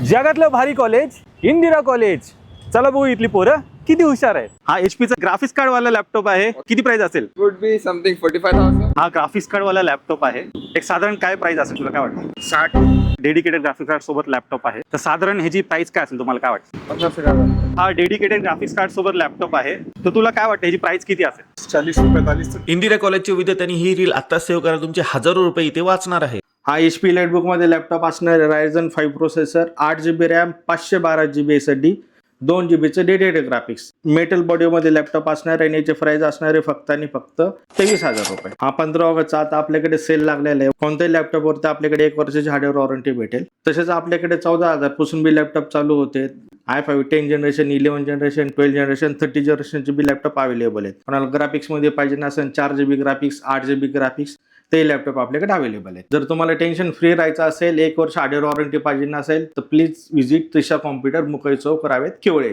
जगातलं भारी college Indira college. चला बघू इथली पोरं किती हुशार आहेत. हा HP चा ग्राफिक्स कार्ड वाला लॅपटॉप आहे. किती प्राइस असेल? Would be something 45,000. हा ग्राफिक्स कार्ड वाला लॅपटॉप आहे. एक साधारण काय प्राइस असेल तुला काय वाटतं? 60. डेडिकेटेड ग्राफिक्स कार्ड सोबत लॅपटॉप आहे, तर साधारण ह्याची प्राइस काय असेल तुम्हाला काय वाटतं? 50,000. हा डेडिकेटेड ग्राफिक्स कार्ड सोबत लॅपटॉप आहे, तर तुला काय वाटतं ह्याची प्राइस किती असेल? 40 से 45. इंदिरा कॉलेजच्या विद्यार्थ्यांनी ही रील आत्ताच सेव्ह करा, तुमचे हजारो रुपये इथे वाचणार आहे. हा HP लाईटबुक मध्ये लॅपटॉप असणार आहे. Ryzen 5 processor, 8GB RAM, 512GB SSD, 2GB dedicated graphics. Metal body मध्ये लॅपटॉप असणार आहे आणि याचे प्राइस असणार आहे फक्त आणि फक्त 23,000 रुपये. हा 15 ऑगस्टचा आता आपल्याकडे सेल लागलेला आहे. कोणत्याही लॅपटॉपवरती आपल्याकडे 1 वर्षाची हार्डवेअर वॉरंटी भेटेल. तसेच आपल्याकडे 14,000 पासून बी लॅपटॉप चालू होते. i5 10 जनरेशन, 11 जनरेशन, 12 जनरेशन, 30 जनरेशनचे बी लॅपटॉप अवेलेबल आहेत. कोणाला ग्राफिक्स मध्ये पाहिजे नसेल 4GB ग्राफिक्स, 8GB ग्राफिक्स, ते लॅपटॉप आपल्याकडे अवेलेबल आहे. जर तुम्हाला टेन्शन फ्री राहायचं असेल, 1 वर्ष हार्डवेअर वॉरंटी पाहिजे नसेल, तर please visit Trisha computer, Mukai Chowk, Ravet, केवळे.